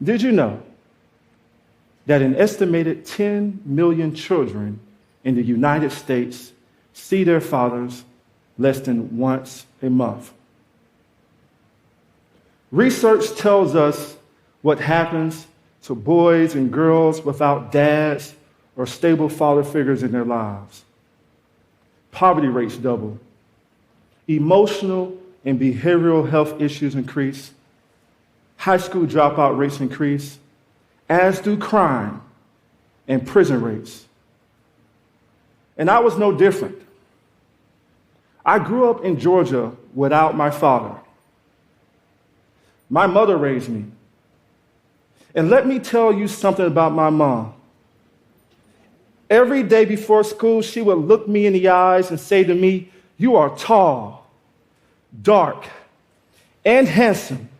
Did you know that an estimated 10 million children in the United States see their fathers less than once a month? Research tells us what happens to boys and girls without dads or stable father figures in their lives. Poverty rates double. Emotional and behavioral health issues increase. High school dropout rates increase, as do crime and prison rates. And I was no different. I grew up in Georgia without my father. My mother raised me. And let me tell you something about my mom. Every day before school, she would look me in the eyes and say to me, "You are tall, dark, and handsome."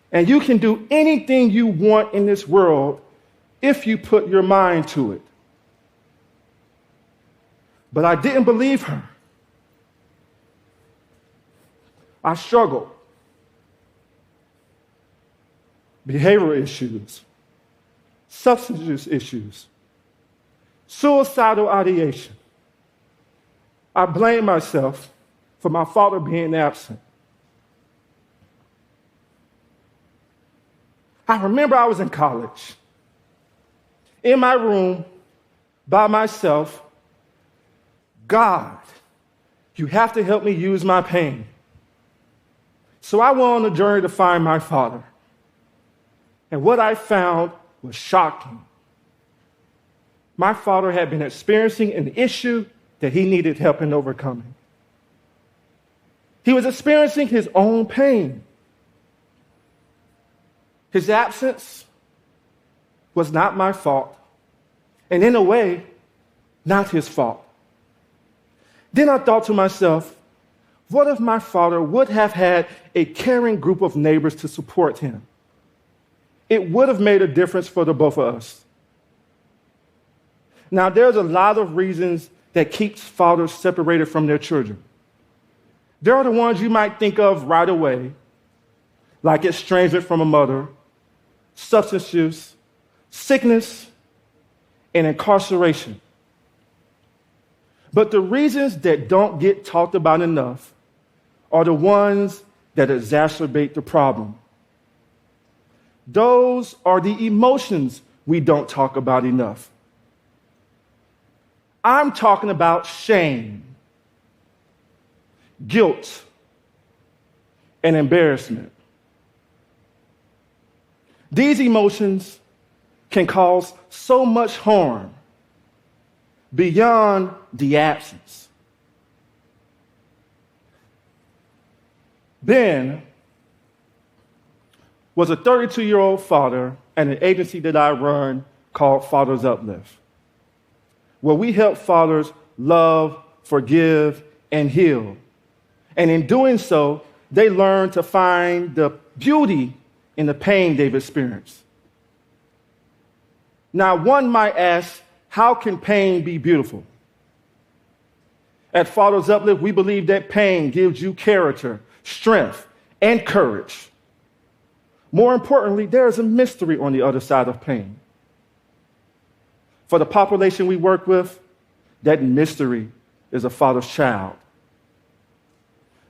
And you can do anything you want in this world if you put your mind to it. But I didn't believe her. I struggled. Behavioral issues, substance use issues, suicidal ideation. I blamed myself for my father being absent. I remember I was in college, in my room, by myself. "God, you have to help me use my pain." So I went on a journey to find my father. And what I found was shocking. My father had been experiencing an issue that he needed help in overcoming. He was experiencing his own pain. His absence was not my fault, and in a way, not his fault. Then I thought to myself, what if my father would have had a caring group of neighbors to support him? It would have made a difference for the both of us. Now, there's a lot of reasons that keeps fathers separated from their children. There are the ones you might think of right away, like estrangement from a mother, substance use, sickness, and incarceration. But the reasons that don't get talked about enough are the ones that exacerbate the problem. Those are the emotions we don't talk about enough. I'm talking about shame, guilt, and embarrassment. These emotions can cause so much harm beyond the absence. Ben was a 32-year-old father at an agency that I run called Fathers Uplift, where we help fathers love, forgive, and heal. And in doing so, they learn to find the beauty in the pain they've experienced. Now, one might ask, how can pain be beautiful? At Fathers Uplift, we believe that pain gives you character, strength, and courage. More importantly, there is a mystery on the other side of pain. For the population we work with, that mystery is a father's child.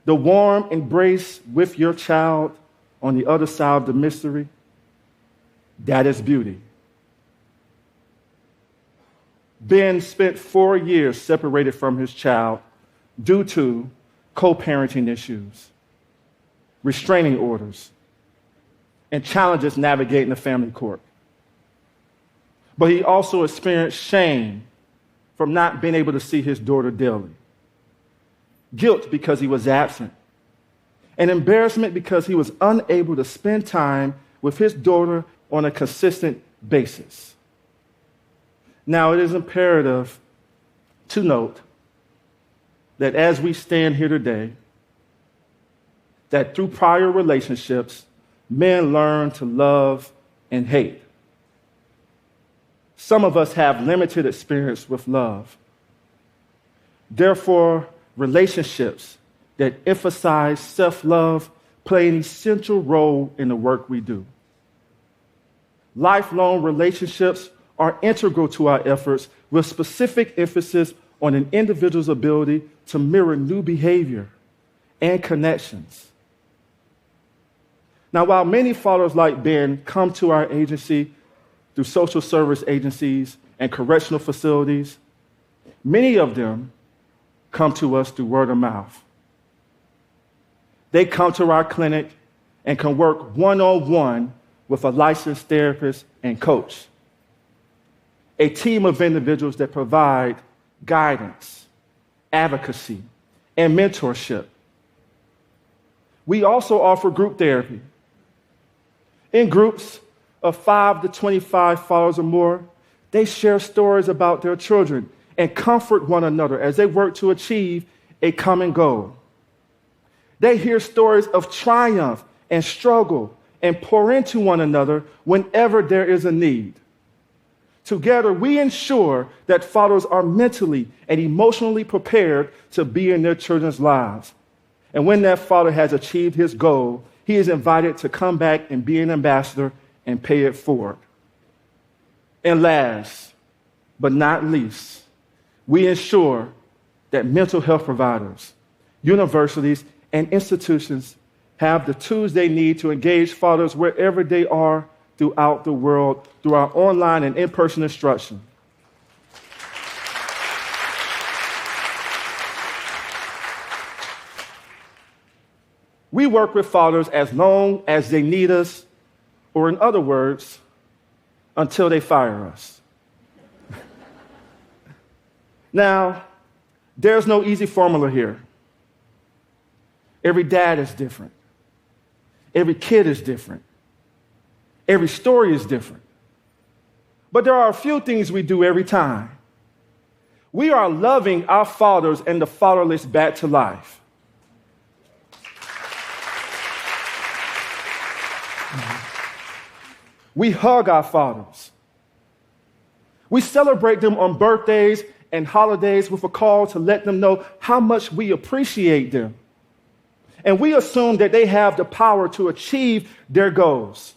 The warm embrace with your child on the other side of the mystery, that is beauty. Ben spent 4 years separated from his child due to co-parenting issues, restraining orders, and challenges navigating the family court. But he also experienced shame from not being able to see his daughter daily, guilt because he was absent, and embarrassment because he was unable to spend time with his daughter on a consistent basis. Now, it is imperative to note that as we stand here today, that through prior relationships, men learn to love and hate. Some of us have limited experience with love. Therefore, relationships that emphasize self-love play an essential role in the work we do. Lifelong relationships are integral to our efforts with specific emphasis on an individual's ability to mirror new behavior and connections. Now, while many followers like Ben come to our agency through social service agencies and correctional facilities, many of them come to us through word of mouth. They come to our clinic and can work one-on-one with a licensed therapist and coach, a team of individuals that provide guidance, advocacy, and mentorship. We also offer group therapy. In groups of 5 to 25 followers or more, they share stories about their children and comfort one another as they work to achieve a common goal. They hear stories of triumph and struggle and pour into one another whenever there is a need. Together, we ensure that fathers are mentally and emotionally prepared to be in their children's lives. And when that father has achieved his goal, he is invited to come back and be an ambassador and pay it forward. And last, but not least, we ensure that mental health providers, universities, and institutions have the tools they need to engage fathers wherever they are throughout the world through our online and in-person instruction. We work with fathers as long as they need us, or in other words, until they fire us. Now, there's no easy formula here. Every dad is different. Every kid is different. Every story is different. But there are a few things we do every time. We are loving our fathers and the fatherless back to life. We hug our fathers. We celebrate them on birthdays and holidays with a call to let them know how much we appreciate them. And we assume that they have the power to achieve their goals.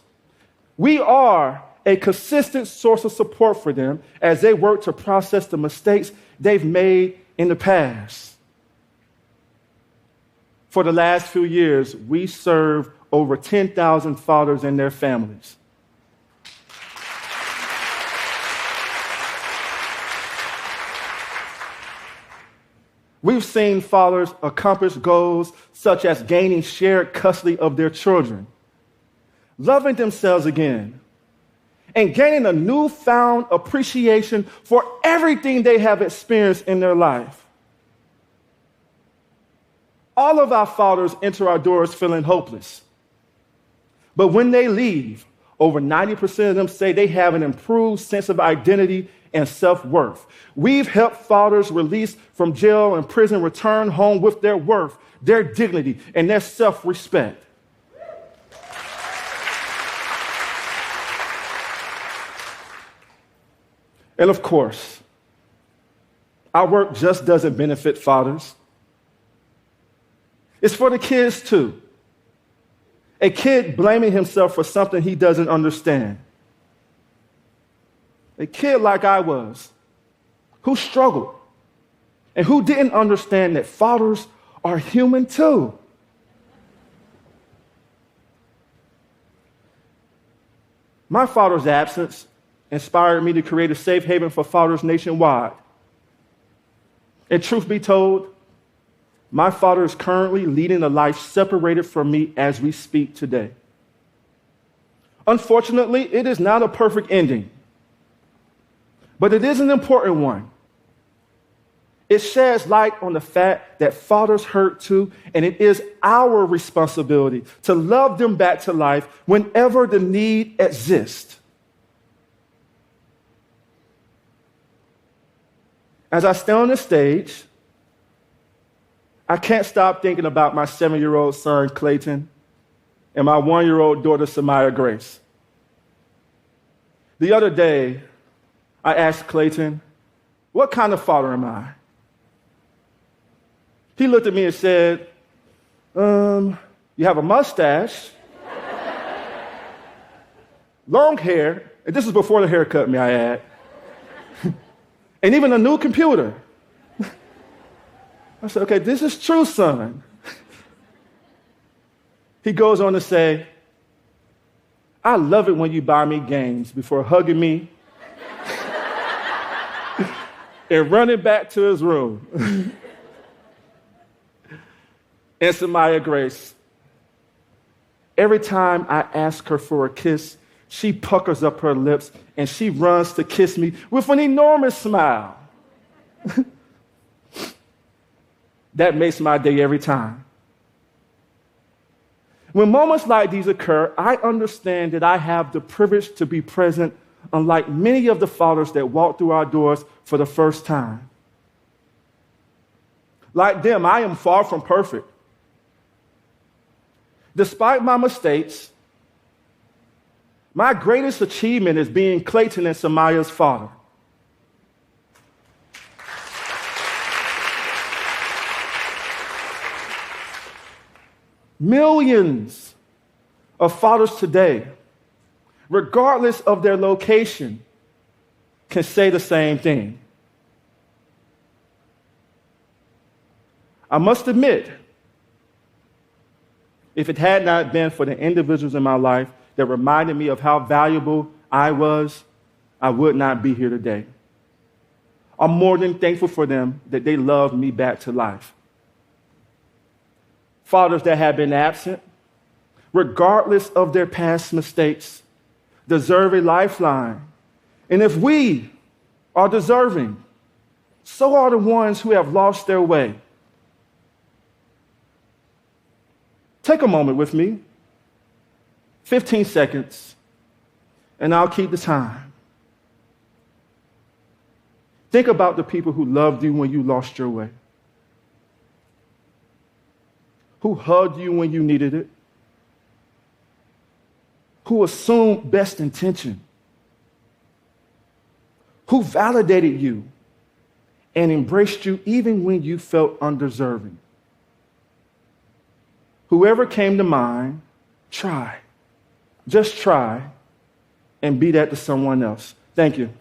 We are a consistent source of support for them as they work to process the mistakes they've made in the past. For the last few years, we serve over 10,000 fathers and their families. We've seen fathers accomplish goals such as gaining shared custody of their children, loving themselves again, and gaining a newfound appreciation for everything they have experienced in their life. All of our fathers enter our doors feeling hopeless. But when they leave, over 90% of them say they have an improved sense of identity and self-worth. We've helped fathers released from jail and prison return home with their worth, their dignity, and their self-respect. And of course, our work just doesn't benefit fathers. It's for the kids too. A kid blaming himself for something he doesn't understand. A kid like I was, who struggled and who didn't understand that fathers are human too. My father's absence inspired me to create a safe haven for fathers nationwide. And truth be told, my father is currently leading a life separated from me as we speak today. Unfortunately, it is not a perfect ending, but it is an important one. It sheds light on the fact that fathers hurt too, and it is our responsibility to love them back to life whenever the need exists. As I stand on the stage, I can't stop thinking about my 7-year-old son, Clayton, and my 1-year-old daughter, Samaya Grace. The other day, I asked Clayton, "What kind of father am I?" He looked at me and said, you have a mustache, long hair, and this is before the haircut, may I add, and even a new computer. I said, okay, this is true, son. He goes on to say, I love it when you buy me games before hugging me and running back to his room. And Samaya Grace, every time I ask her for a kiss, she puckers up her lips and she runs to kiss me with an enormous smile. That makes my day every time. When moments like these occur, I understand that I have the privilege to be present, unlike many of the fathers that walk through our doors for the first time. Like them, I am far from perfect. Despite my mistakes, my greatest achievement is being Clayton and Samaya's father. Millions of fathers today, regardless of their location, can say the same thing. I must admit, if it had not been for the individuals in my life that reminded me of how valuable I was, I would not be here today. I'm more than thankful for them that they loved me back to life. Fathers that have been absent, regardless of their past mistakes, deserve a lifeline. And if we are deserving, so are the ones who have lost their way. Take a moment with me, 15 seconds, and I'll keep the time. Think about the people who loved you when you lost your way, who hugged you when you needed it, who assumed best intention, who validated you and embraced you even when you felt undeserving. Whoever came to mind, try, just try, and be that to someone else. Thank you.